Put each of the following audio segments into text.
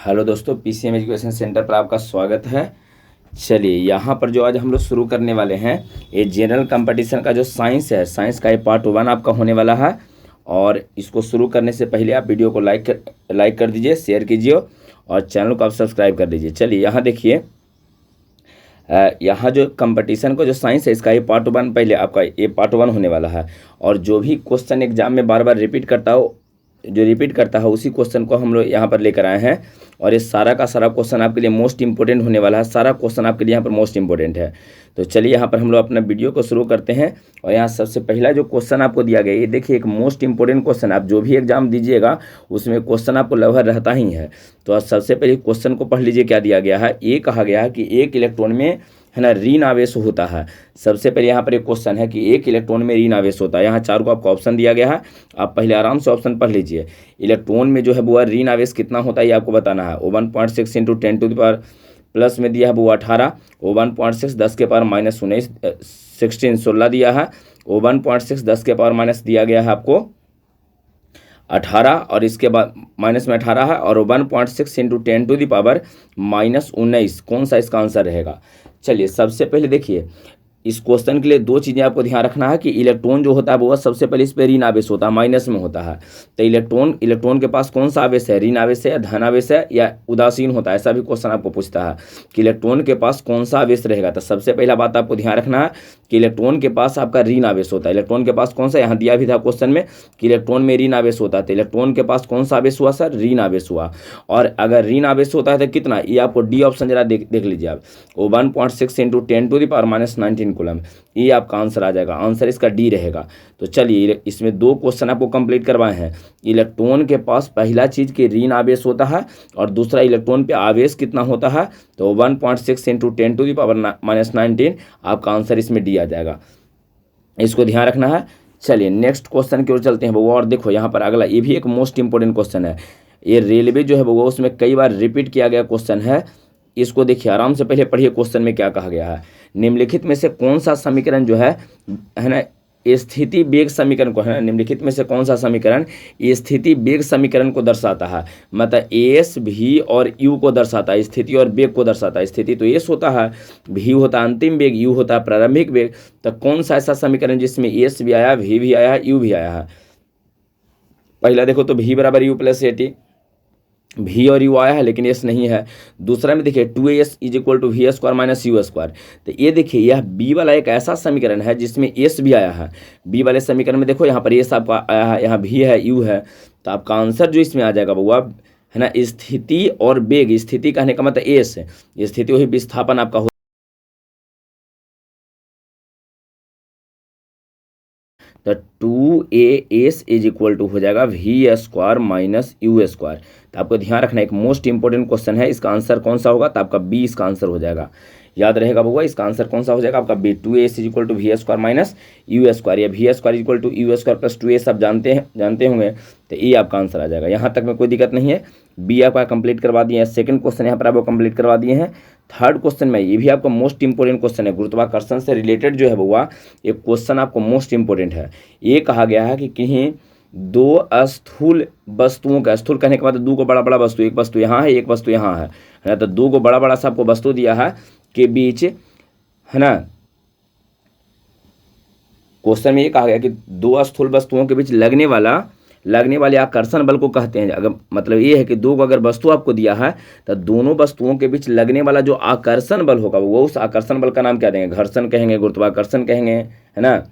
Hello दोस्तों, PCM education centre पर आपका स्वागत है। चलिए, यहाँ पर जो आज हम लोग शुरू करने वाले हैं ये जनरल कंपटीशन का जो साइंस है, साइंस का ये पार्ट 1 आपका होने वाला है। और इसको शुरू करने से पहले आप वीडियो को लाइक कर दीजिए, शेयर कीजिए और चैनल को आप सब्सक्राइब कर दीजिए। चलिए यहाँ देखिए, यहाँ जो कंपटीशन का जो साइंस है इसका ये पार्ट 1 पहले आपका ये पार्ट 1 होने वाला है। और जो भी क्वेश्चन एग्जाम में बार बार रिपीट करता है उसी क्वेश्चन को हम लोग यहाँ पर लेकर आए हैं। और ये सारा का सारा क्वेश्चन आपके लिए मोस्ट इंपॉर्टेंट होने वाला है। सारा क्वेश्चन आपके लिए यहाँ पर मोस्ट इंपॉर्टेंट है। तो चलिए यहाँ पर हम लोग अपना वीडियो को शुरू करते हैं। और यहाँ सबसे पहला जो क्वेश्चन आपको दिया गया, ये देखिए एक मोस्ट इंपॉर्टेंट क्वेश्चन। आप जो भी एग्जाम दीजिएगा उसमें क्वेश्चन आपको लगभग रहता ही है। तो आज सबसे पहले क्वेश्चन को पढ़ लीजिए, क्या दिया गया है। ये कहा गया है कि एक इलेक्ट्रॉन में है ना ऋण आवेश होता है। सबसे पहले यहाँ पर एक क्वेश्चन है कि एक इलेक्ट्रॉन में ऋण आवेश होता है। यहाँ चार को आपको ऑप्शन दिया गया है, आप पहले आराम से ऑप्शन पढ़ लीजिए। इलेक्ट्रॉन में जो है वो ऋण आवेश कितना होता है ये आपको बताना है। 1.6 into 10 to the power plus में दिया है वो 18, 1.6 10 के पावर माइनस 19 16 दिया है। 1.6 10 के पावर माइनस दिया गया है आपको 18 और इसके बाद माइनस में 18 है। और 1.6 into 10 to the power minus 19 कौन सा इसका आंसर रहेगा। चलिए सबसे पहले देखिए, इस क्वेश्चन के लिए दो चीज़ें आपको ध्यान रखना है कि इलेक्ट्रॉन जो होता है वो सबसे पहले इस पर ऋण आवेश होता है, माइनस में होता है। तो इलेक्ट्रॉन के पास कौन सा आवेश है, ऋण आवेश है या धन आवेश है या उदासीन होता है, ऐसा भी क्वेश्चन आपको पूछता है कि इलेक्ट्रॉन के पास कौन सा आवेश रहेगा। तो सबसे पहला बात आपको ध्यान रखना है कि इलेक्ट्रॉन के पास आपका ऋण आवेश होता है। इलेक्ट्रॉन के पास कौन सा, यहाँ दिया भी था क्वेश्चन में कि इलेक्ट्रॉन में ऋण आवेश होता है। तो इलेक्ट्रॉन के पास कौन सा आवेश हुआ सर, ऋण आवेश हुआ। और अगर ऋण आवेश होता है तो कितना, ये आपको डी ऑप्शन जरा देख लीजिए आप। 1.6 into 10 to the power minus 19 coulomb, ये आपका आंसर आ जाएगा। आंसर इसका डी रहेगा। तो चलिए इसमें दो क्वेश्चन आपको कंप्लीट करवाए हैं। इलेक्ट्रॉन के पास पहला चीज़ कि ऋण आवेश होता है और दूसरा इलेक्ट्रॉन पे आवेश कितना होता है। तो 1.6 into 10 to the power minus 19 आपका आंसर इसमें डी आ जाएगा, इसको ध्यान रखना है। चलिए नेक्स्ट क्वेश्चन की ओर चलते हैं वो। और देखो यहाँ पर अगला, ये भी एक मोस्ट इंपॉर्टेंट क्वेश्चन है। ये रेलवे जो है वो उसमें कई बार रिपीट किया गया क्वेश्चन है। इसको देखिए आराम से, पहले पढ़िए क्वेश्चन में क्या कहा गया है। निम्नलिखित में से कौन सा समीकरण जो है ना स्थिति वेग समीकरण को, है ना, निम्नलिखित में से कौन सा समीकरण स्थिति वेग समीकरण को दर्शाता है। मतलब एस भी और यू को दर्शाता है, स्थिति और वेग को दर्शाता है। स्थिति तो एस होता है, भी होता है अंतिम वेग, यू होता है प्रारंभिक वेग। तो कौन सा ऐसा समीकरण जिसमें एस भी आया, भी आया है, यू भी आया है। पहला देखो तो भी बराबर यू प्लस ए टी, भी और यू आया है लेकिन एस नहीं है। दूसरा में देखिए 2s is equal to V square minus U square. तो ये देखिए यह बी वाला एक ऐसा समीकरण है जिसमें एस भी आया है। बी वाले समीकरण में देखो यहाँ पर एस आपका आया है, यहाँ भी है, यू है। तो आपका आंसर जो इसमें आ जाएगा वो आप, है ना, स्थिति और वेग। स्थिति कहने का मतलब एस है, स्थिति वही विस्थापन आपका। तो 2as इज इक्वल टू हो जाएगा V square minus U square. तो आपको ध्यान रखना, एक मोस्ट इंपॉर्टेंट क्वेश्चन है। इसका आंसर कौन सा होगा, तो आपका बी इसका आंसर हो जाएगा। याद रहेगा बउआ, इसका आंसर कौन सा हो जाएगा आपका B. 2as is equal to V square minus U square, या V square is equal to U square plus 2as आप जानते होंगे। तो ये आपका आंसर आ जाएगा। यहाँ तक में कोई दिक्कत नहीं है। बी आपका कंप्लीट करवा दिए हैं। सेकंड क्वेश्चन यहाँ पर आपको कंप्लीट करवा दिए हैं। थर्ड क्वेश्चन में, ये भी आपका मोस्ट इंपॉर्टेंट क्वेश्चन है। गुरुत्वाकर्षण से रिलेटेड जो है बउआ ये क्वेश्चन आपको मोस्ट इंपॉर्टेंट है। ये कहा गया है कि कहीं दो स्थूल वस्तुओं का, स्थूल कहने के बाद दो को बड़ा बड़ा वस्तु, एक वस्तु यहाँ है, एक वस्तु यहाँ है ना, तो दो को बड़ा बड़ा सा आपको वस्तु दिया है के बीच, है ना। क्वेश्चन में ये कहा गया कि दो स्थूल वस्तुओं के बीच लगने वाले आकर्षण बल को कहते हैं। अगर मतलब ये है कि दो को अगर वस्तु आपको दिया है तो दोनों वस्तुओं के बीच लगने वाला जो आकर्षण बल होगा वो उस आकर्षण बल का नाम क्या देंगे, घर्षण कहेंगे, गुरुत्वाकर्षण कहेंगे, है ना,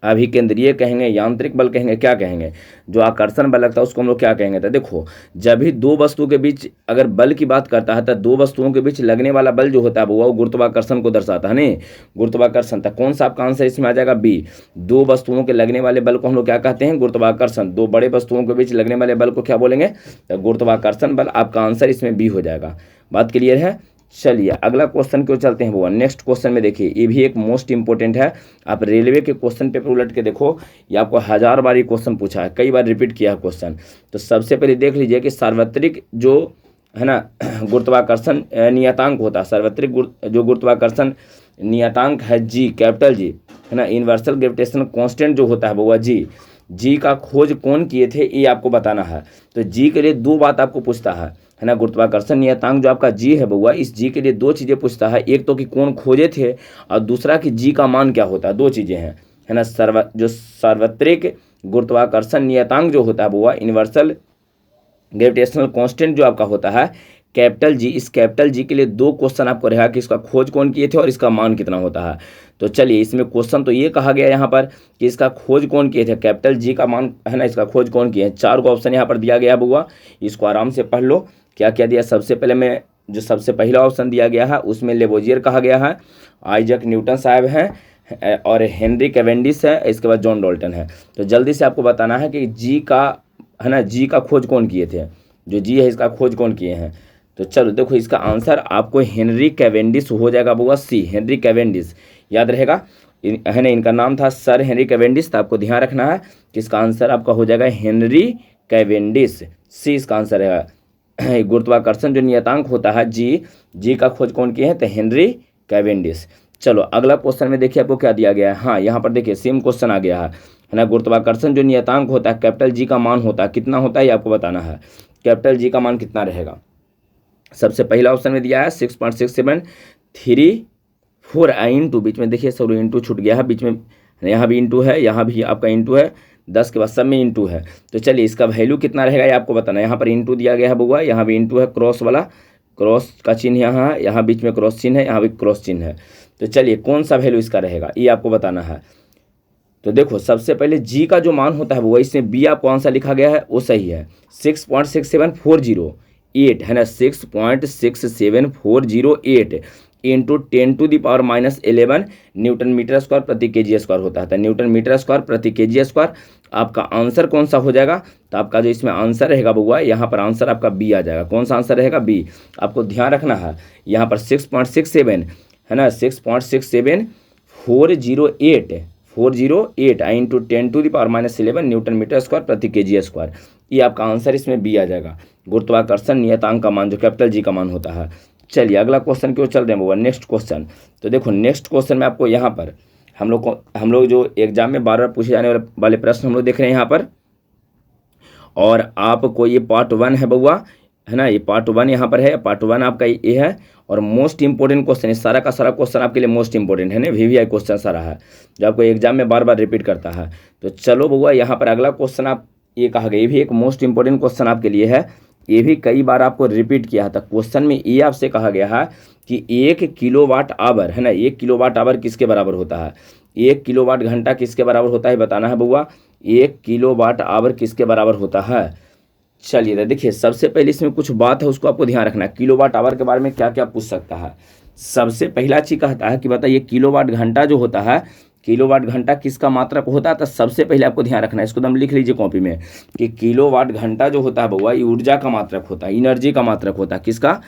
अभिकेंद्रीय कहेंगे, यांत्रिक बल कहेंगे, क्या कहेंगे। जो आकर्षण बल लगता है उसको हम लोग क्या कहेंगे। तो देखो जब भी दो वस्तुओं के बीच अगर बल की बात करता है तो दो वस्तुओं के बीच लगने वाला बल जो होता है वो गुरुत्वाकर्षण को दर्शाता है, नहीं गुरुत्वाकर्षण। तो कौन सा आपका आंसर इसमें आ जाएगा, बी। दो वस्तुओं के लगने वाले बल को हम लोग क्या कहते हैं, गुरुत्वाकर्षण। दो बड़े वस्तुओं के बीच लगने वाले बल को क्या बोलेंगे, तो गुरुत्वाकर्षण बल। आपका आंसर इसमें बी हो जाएगा। बात क्लियर है। चलिए अगला क्वेश्चन क्यों चलते हैं वो। नेक्स्ट क्वेश्चन में देखिए, ये भी एक मोस्ट इंपॉर्टेंट है। आप रेलवे के क्वेश्चन पेपर उलट के देखो, ये आपको 1000 बार ये क्वेश्चन पूछा है, कई बार रिपीट किया है क्वेश्चन। तो सबसे पहले देख लीजिए कि सार्वत्रिक जो है ना गुरुत्वाकर्षण नियतांक होता है, सार्वत्रिक जो गुरुत्वाकर्षण नियतांक है जी, कैपिटल जी, है ना, यूनिवर्सल ग्रेविटेशन कांस्टेंट जो होता है वो जी का खोज कौन किए थे ये आपको बताना है। तो जी के लिए दो बात आपको पूछता है। है ना, गुरुत्वाकर्षण नियतांक जो आपका जी है बउआ, इस जी के लिए दो चीज़ें पूछता है, एक तो कि कौन खोजे थे और दूसरा कि जी का मान क्या होता है, दो चीज़ें हैं, है ना। जो सार्वत्रिक गुरुत्वाकर्षण नियतांक जो होता है बउआ, यूनिवर्सल ग्रेविटेशनल कांस्टेंट जो आपका होता है कैपिटल जी, इस कैपिटल जी के लिए दो क्वेश्चन आपको रहेगा कि इसका खोज कौन किए थे और इसका मान कितना होता है। तो चलिए, इसमें क्वेश्चन तो ये कहा गया यहाँ पर कि इसका खोज कौन किए थे, कैपिटल जी का मान, है ना, इसका खोज कौन किए हैं। चार को ऑप्शन यहाँ पर दिया गया बुआ, इसको आराम से पढ़ लो क्या क्या दिया। सबसे पहले में जो सबसे पहला ऑप्शन दिया गया है उसमें लेवोजियर कहा गया है, आइजैक न्यूटन साहब हैं और हेनरी कैवेंडिश है, इसके बाद जॉन डाल्टन है। तो जल्दी से आपको बताना है कि जी का, है ना, जी का खोज कौन किए थे, जो जी है इसका खोज कौन किए हैं। तो चलो देखो, इसका आंसर आपको हेनरी कैवेंडिश हो जाएगा बुआ, सी हेनरी कैवेंडिश याद रहेगा, है ना। इनका नाम था सर हेनरी कैवेंडिश, तो आपको ध्यान रखना है कि इसका आंसर आपका हो जाएगा हेनरी कैवेंडिश, सी इसका आंसर है। गुरुत्वाकर्षण जो नियतांक होता है जी का खोज कौन किए हैं, तो हेनरी कैवेंडिश। चलो अगला क्वेश्चन में देखिए आपको क्या दिया गया है। हाँ, यहाँ पर देखिए सेम क्वेश्चन आ गया है ना। गुरुत्वाकर्षण जो नियतांक होता है कैपिटल जी का मान होता है, कितना होता है ये आपको बताना है। कैपिटल जी का मान कितना रहेगा। सबसे पहला ऑप्शन में दिया है 6.6734 इंटू, बीच में देखिए सॉरी इंटू छूट गया है, बीच में यहाँ भी इंटू है, यहाँ भी आपका इंटू है, 10 के बाद सब में इंटू है। तो चलिए इसका वैल्यू कितना रहेगा ये आपको बताना है। यहाँ पर इंटू दिया गया है बुआ, यहाँ भी इंटू है, क्रॉस वाला, क्रॉस का चिन्ह यहाँ है, यहाँ बीच में क्रॉस चिन्ह है, यहाँ भी क्रॉस चिन्ह है। तो चलिए कौन सा वैल्यू इसका रहेगा ये आपको बताना है। तो देखो सबसे पहले जी का जो मान होता है वो, इसमें बी आपको आंसर लिखा गया है वो सही है, 6.67408 है ना, 6.67408 इंटू 10⁻⁻11 न्यूटन मीटर स्क्वायर प्रति केजी स्क्वायर होता है। न्यूटन मीटर स्क्वायर प्रति केजी स्क्वायर आपका आंसर कौन सा हो जाएगा। तो आपका जो इसमें आंसर रहेगा बउआ, यहाँ पर आंसर आपका बी आ जाएगा। कौन सा आंसर रहेगा, बी। आपको ध्यान रखना है यहाँ पर 6.67 है ना, 6.67408 इंटू 10⁻11 न्यूटन मीटर स्क्वायर प्रति केजी स्क्वायर, ये आपका आंसर इसमें बी आ जाएगा, गुरुत्वाकर्षण नियतांक का मान जो कैपिटल जी का मान होता है। चलिए अगला क्वेश्चन क्यों चल रहे हैं वो, नेक्स्ट क्वेश्चन। तो देखो नेक्स्ट क्वेश्चन में आपको यहाँ पर हम लोग जो एग्जाम में बार बार पूछे जाने वाले प्रश्न हम लोग देख रहे हैं यहाँ पर, और आपको ये पार्ट 1 है बउआ, है ना, ये पार्ट 1 यहाँ पर है, पार्ट 1 आपका ये है और मोस्ट इंपॉर्टेंट क्वेश्चन है, सारा का सारा क्वेश्चन आपके लिए मोस्ट इंपॉर्टेंट है ना, VVI क्वेश्चन सारा है जो आपको एग्जाम में बार बार रिपीट करता है। तो चलो बउआ यहाँ पर अगला क्वेश्चन आप ये कहा गया, ये भी एक मोस्ट इंपॉर्टेंट क्वेश्चन आपके लिए है, ये भी कई बार आपको रिपीट किया था। क्वेश्चन में ये आपसे कहा गया है कि 1 किलोवाट आवर, है ना, 1 किलोवाट आवर किसके बराबर होता है, 1 किलोवाट घंटा किसके बराबर होता है बताना है बउआ, 1 किलोवाट आवर किसके बराबर होता है। चलिए तो देखिए सबसे पहले इसमें कुछ बात है उसको आपको ध्यान रखना है, किलोवाट आवर के बारे में क्या क्या पूछ सकता है। सबसे पहला चीज कहता है कि बताइए किलोवाट घंटा जो होता है, किलोवाट घंटा किसका मात्रक होता है। तो सबसे पहले आपको ध्यान रखना है, इसको एकदम लिख लीजिए कॉपी में कि किलोवाट घंटा जो होता है बउआ, ये ऊर्जा का मात्रक होता है, एनर्जी का मात्रक होता है। किसका,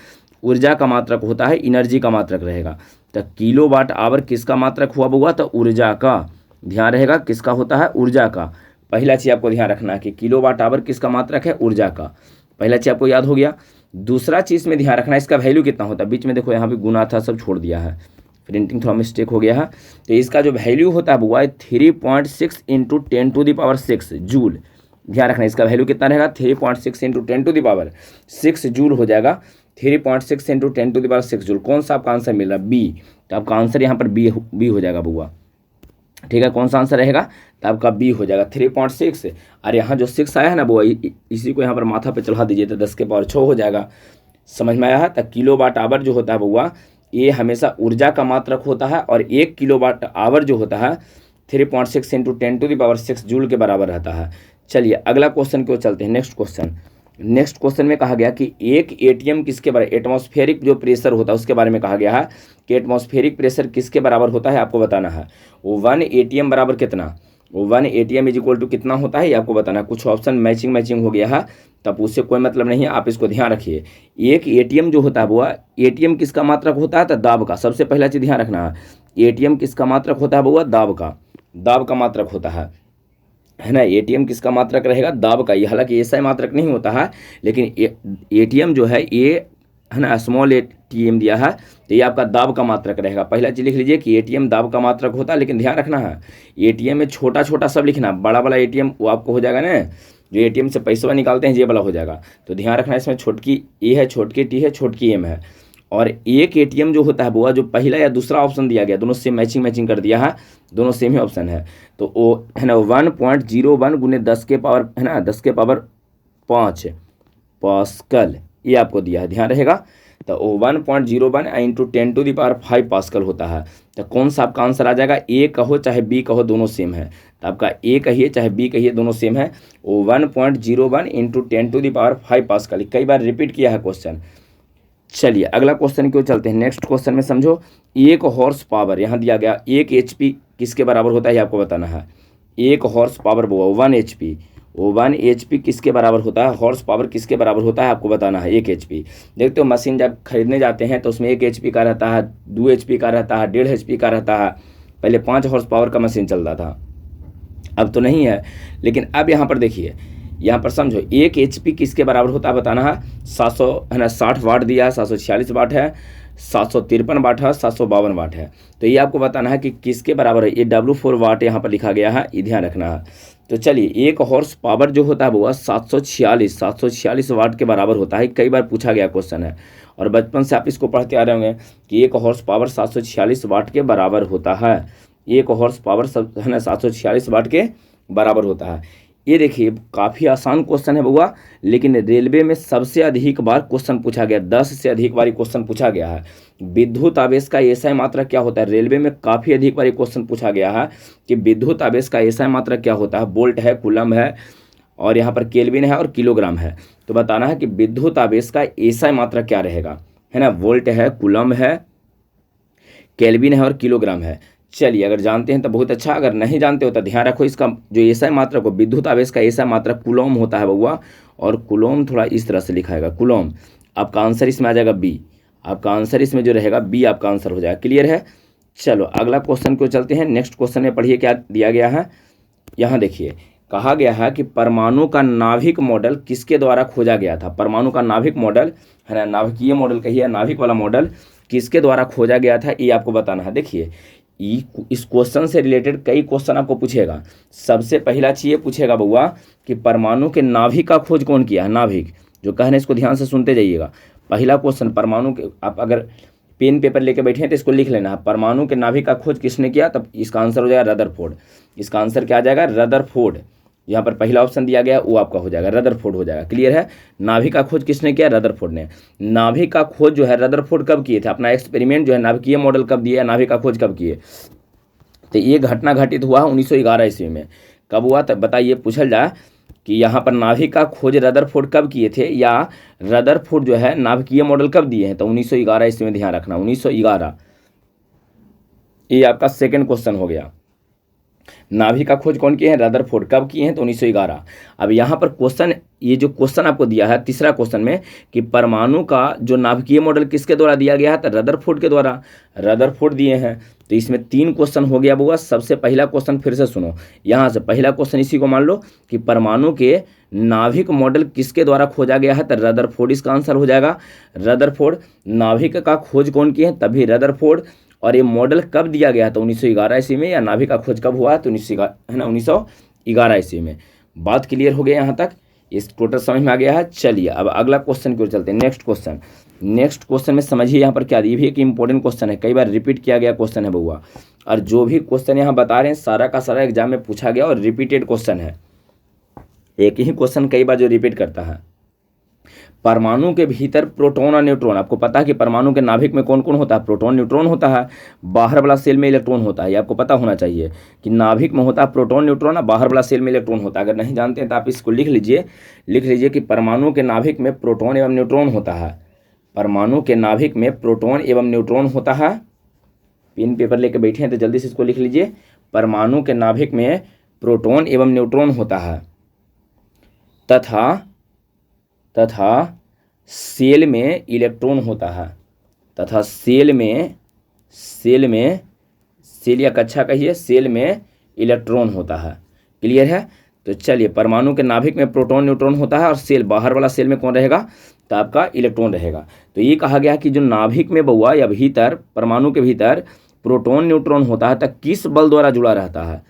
ऊर्जा का मात्रक होता है, एनर्जी का मात्रक रहेगा। तो किलोवाट आवर किसका मात्रक हुआ बउआ, तो ऊर्जा का, ध्यान रहेगा किसका होता है, ऊर्जा का। पहला चीज आपको ध्यान रखना है कि किलोवाट आवर किसका मात्रक है, ऊर्जा का, पहला चीज आपको याद हो गया। दूसरा चीज में ध्यान रखना है इसका वैल्यू कितना होता है, बीच में देखो यहाँ पे गुना था सब छोड़ दिया है, प्रिंटिंग थोड़ा मिस्टेक हो गया है। तो इसका जो वैल्यू होता है बुआ 3.6 इंटू 10⁻6 जूल, ध्यान रखना इसका वैल्यू कितना रहेगा, 3.6 इंटू 10⁻6 जूल हो जाएगा, 3.6 इंटू 10⁻6 जूल। कौन सा आपका आंसर मिल रहा है, बी। तो आपका आंसर यहाँ पर बी हो जाएगा बुआ, ठीक है। कौन सा आंसर रहेगा, तो आपका बी हो जाएगा 3.6। और यहाँ जो 6 आया है ना बुआ, इसी को यहाँ पर माथा पे चढ़ा दीजिए तो 10 के पावर 6 हो जाएगा, समझ में आया है। तो किलोवाट आवर जो होता है बुआ, ये हमेशा ऊर्जा का मात्रक होता है और 1 किलोवाट आवर जो होता है 3.6 इंटू 10⁻6 जूल के बराबर रहता है। चलिए अगला क्वेश्चन क्यों चलते हैं, नेक्स्ट क्वेश्चन। नेक्स्ट क्वेश्चन में कहा गया कि एक एटीएम किसके बराबर, एटमॉस्फेरिक जो प्रेशर होता है उसके बारे में कहा गया है कि एटमॉस्फेरिक प्रेशर किसके बराबर होता है, आपको बताना है। वो 1 ATM बराबर कितना, वो 1 ATM इज इक्वल टू कितना होता है ये आपको बताना है। कुछ ऑप्शन मैचिंग हो गया है तब उससे कोई मतलब नहीं है, आप इसको ध्यान रखिए। एक ATM जो होता है बुआ, ATM किसका मात्रक होता है, तो दाब का। सबसे पहला चीज ध्यान रखना है, ATM किसका मात्रक होता है बुआ, दाब का, दाब का मात्रक होता है ना। ATM किसका मात्रक रहेगा, दाब का। ये हालांकि ऐसा मात्रक नहीं होता है, लेकिन ATM जो है ये, है ना, स्मॉल ATM दिया है तो ये आपका दाब का मात्रक रहेगा। पहला चीज लिख लीजिए कि ATM दाब का मात्रक होता है, लेकिन ध्यान रखना है ATM में छोटा छोटा सब लिखना, बड़ा वाला ATM वो आपको हो जाएगा ना, जो एटीएम से पैसा निकालते हैं ये वाला हो जाएगा। तो ध्यान रखना, इसमें छोटकी ए है, छोटकी टी है, छोटकी एम है। और एक एटीएम जो होता है वो जो पहला या दूसरा ऑप्शन दिया गया, दोनों सेम मैचिंग कर दिया है, दोनों सेम ही ऑप्शन है। तो वो है ना 1.01 गुने 10 के पावर है ना 10 के पावर 5 पास्कल, ये आपको दिया है, ध्यान रहेगा। तो 1.01 इंटू 10⁵ पास्कल होता है। तो कौन सा आपका आंसर आ जाएगा? ए कहो चाहे बी कहो, दोनों सेम है। तो आपका ए कहिए चाहे बी कहिए, दोनों सेम है। 1.01 इंटू 10⁵ पास्कल, कई बार रिपीट किया है क्वेश्चन। चलिए अगला क्वेश्चन क्यों चलते हैं, नेक्स्ट क्वेश्चन में समझो। 1 हॉर्स पावर यहाँ दिया गया, 1 HP किसके बराबर होता है ये आपको बताना है। 1 हॉर्स पावर वो 1 HP, वो 1 HP किसके बराबर होता है, हॉर्स पावर किसके बराबर होता है आपको बताना है। 1 HP देखते हो मशीन जब खरीदने जाते हैं तो उसमें 1 HP का रहता है, 2 HP का रहता है, 1.5 HP का रहता है। पहले 5 हॉर्स पावर का मशीन चलता था, अब तो नहीं है। लेकिन अब यहाँ पर देखिए, यहाँ पर समझो 1 HP किसके बराबर होता है बताना है। 700 है ना 60 वाट दिया है, 746 वाट है, 753 वाट है, 752 वाट है। तो ये आपको बताना है कि किसके बराबर है। ये W4 वाट यहाँ पर लिखा गया है, ये ध्यान रखना है। तो चलिए 1 हॉर्स पावर जो होता है वो 746 वाट के बराबर होता है। कई बार पूछा गया क्वेश्चन है, और बचपन से आप इसको पढ़ते आ रहे होंगे कि 1 हॉर्स पावर 746 वाट के बराबर होता है। 1 हॉर्स पावर है ना 746 वाट के बराबर होता है। ये देखिए काफ़ी आसान क्वेश्चन है बउआ, लेकिन रेलवे में सबसे अधिक बार क्वेश्चन पूछा गया, 10 से अधिक बार क्वेश्चन पूछा गया है। विद्युत आवेश का एसआई मात्रा क्या होता है, रेलवे में काफ़ी अधिक बार क्वेश्चन पूछा गया है कि विद्युत आवेश का एसआई मात्रा क्या होता है। वोल्ट है, कूलम है, और यहाँ पर केल्विन है और किलोग्राम है। तो बताना है कि विद्युत आवेश का एसआई मात्रा क्या रहेगा, है ना। वोल्ट है, कूलम है, केल्विन है और किलोग्राम है। चलिए अगर जानते हैं तो बहुत अच्छा, अगर नहीं जानते हो तो ध्यान रखो इसका जो एसआई मात्रा को, विद्युत आवेश का एसआई मात्रा कूलम होता है बउआ। और कूलम थोड़ा इस तरह से लिखाएगा, कूलम। आपका आंसर इसमें आ जाएगा बी, आपका आंसर इसमें जो रहेगा बी आपका आंसर हो जाएगा। क्लियर है। चलो अगला क्वेश्चन को चलते हैं। नेक्स्ट क्वेश्चन में पढ़िए क्या दिया गया है। यहाँ देखिए कहा गया है कि परमाणु का नाभिक मॉडल किसके द्वारा खोजा गया था। परमाणु का नाभिक मॉडल है ना, नाभिकीय मॉडल कहिए, नाभिक वाला मॉडल किसके द्वारा खोजा गया था, ये आपको बताना है। देखिए इस क्वेश्चन से रिलेटेड कई क्वेश्चन आपको पूछेगा। सबसे पहला चीज़ ये पूछेगा बउआ कि परमाणु के नाभिक का खोज कौन किया है। नाभिक जो कह रहे हैं इसको ध्यान से सुनते जाइएगा। पहला क्वेश्चन परमाणु के, आप अगर पेन पेपर लेके बैठे हैं तो इसको लिख लेना है, परमाणु के नाभिक का खोज किसने किया, तब इसका आंसर हो जाएगा रदरफोर्ड। इसका आंसर क्या आ जाएगा, रदरफोर्ड। यहाँ पर पहला ऑप्शन दिया गया वो आपका हो जाएगा रदरफोर्ड हो जाएगा। क्लियर है। नाभिक का खोज किसने किया, रदरफोर्ड ने। नाभिक का खोज जो है रदरफोर्ड कब किए थे, अपना एक्सपेरिमेंट जो है नाभिकीय मॉडल कब दिया, नाभिक का खोज कब किए। तो ये घटना घटित हुआ 1911 ईस्वी में। कब हुआ तब बताइए, पूछल जाए कि यहाँ पर नाभिक का खोज रदरफोर्ड कब किए थे, या रदरफोर्ड जो है नाभिकीय मॉडल कब दिए हैं। तो 1911 ईस्वी में, ध्यान रखना 1911। ये आपका सेकंड क्वेश्चन हो गया। नाभिक का खोज कौन किए हैं, रदरफोर्ड। कब किए हैं, तो 1911। अब यहाँ पर क्वेश्चन, ये जो क्वेश्चन आपको दिया है तीसरा क्वेश्चन में कि परमाणु का जो नाभिकीय मॉडल किसके द्वारा दिया गया है, तो रदरफोर्ड के द्वारा। रदरफोर्ड दिए हैं। तो इसमें 3 क्वेश्चन हो गया बुआ। सबसे पहला क्वेश्चन फिर से सुनो, यहाँ से पहला क्वेश्चन इसी को मान लो कि परमाणु के नाभिक मॉडल किसके द्वारा खोजा गया है, तो रदरफोर्ड इसका आंसर हो जाएगा। रदरफोर्ड। नाभिक का खोज कौन किए हैं, तभी रदरफोर्ड। और ये मॉडल कब दिया गया, तो 1911 ईस्वी में। या नाभिक का खोज कब हुआ है, तो 1911 ईस्वी में। बात क्लियर हो गया यहाँ तक, इस टोटल समझ में आ गया है। चलिए अब अगला क्वेश्चन की ओर चलते हैं। नेक्स्ट क्वेश्चन, नेक्स्ट क्वेश्चन में समझिए यहाँ पर क्या, ये भी एक इंपॉर्टेंट क्वेश्चन है, कई बार रिपीट किया गया क्वेश्चन है बउआ। और जो भी क्वेश्चन यहाँ बता रहे हैं सारा का सारा एग्जाम में पूछा गया और रिपीटेड क्वेश्चन है। एक ही क्वेश्चन कई बार जो रिपीट करता है। परमाणु के भीतर प्रोटॉन और न्यूट्रॉन, आपको पता है कि परमाणु के नाभिक में कौन कौन होता है, प्रोटॉन न्यूट्रॉन होता है। बाहर वाला सेल में इलेक्ट्रॉन होता है, ये आपको पता होना चाहिए कि नाभिक में होता है प्रोटॉन न्यूट्रॉन, और बाहर वाला सेल में इलेक्ट्रॉन होता है। अगर नहीं जानते हैं तो आप इसको लिख लीजिए कि परमाणु के नाभिक में प्रोटॉन एवं न्यूट्रॉन होता है। परमाणु के नाभिक में प्रोटॉन एवं न्यूट्रॉन होता है। पेन पेपर लेके बैठे हैं तो जल्दी से इसको लिख लीजिए। परमाणु के नाभिक में प्रोटॉन एवं न्यूट्रॉन होता है, तथा सेल में इलेक्ट्रॉन होता है, तथा सेल या कक्षा कहिए, सेल में इलेक्ट्रॉन होता है। क्लियर है। तो चलिए परमाणु के नाभिक में प्रोटॉन न्यूट्रॉन होता है, और सेल, बाहर वाला सेल में कौन रहेगा, तो आपका इलेक्ट्रॉन रहेगा। तो ये कहा गया कि जो नाभिक में बउआ या भीतर, परमाणु के भीतर प्रोटॉन न्यूट्रॉन होता है, तो किस बल द्वारा जुड़ा रहता है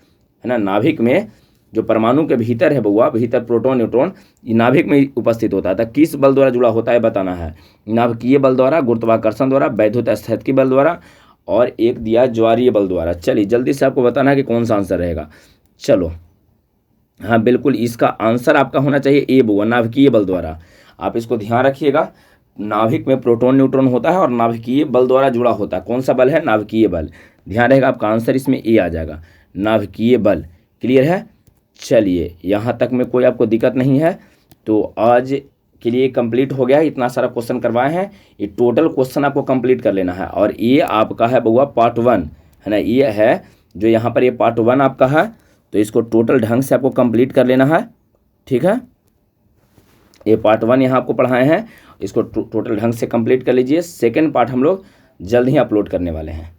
ना। नाभिक में जो परमाणु के भीतर है बउआ, भीतर प्रोटॉन न्यूट्रॉन ये नाभिक में उपस्थित होता है। तो किस बल द्वारा जुड़ा होता है बताना है। नाभिकीय बल द्वारा, गुरुत्वाकर्षण द्वारा, वैद्युत स्थैतिकी बल द्वारा और एक दिया ज्वारीय बल द्वारा। चलिए जल्दी से आपको बताना है कि कौन सा आंसर रहेगा। चलो हाँ बिल्कुल, इसका आंसर आपका होना चाहिए ए बउआ, नाभिकीय बल द्वारा। आप इसको ध्यान रखिएगा, नाभिक में प्रोटॉन न्यूट्रॉन होता है और नाभिकीय बल द्वारा जुड़ा होता है। कौन सा बल है? नाभिकीय बल। ध्यान रहेगा, आपका आंसर इसमें ए आ जाएगा, नाभिकीय बल। क्लियर है? चलिए यहाँ तक में कोई आपको दिक्कत नहीं है। तो आज के लिए कंप्लीट हो गया, इतना सारा क्वेश्चन करवाए हैं, ये टोटल क्वेश्चन आपको कंप्लीट कर लेना है। और ये आपका है बउआ पार्ट 1 है ना, ये है जो यहाँ पर ये पार्ट 1 आपका है। तो इसको टोटल ढंग से आपको कंप्लीट कर लेना है, ठीक है। ये पार्ट 1 यहाँ आपको पढ़ाए हैं, इसको टोटल ढंग से कंप्लीट कर लीजिए। सेकेंड पार्ट हम लोग जल्द ही अपलोड करने वाले हैं।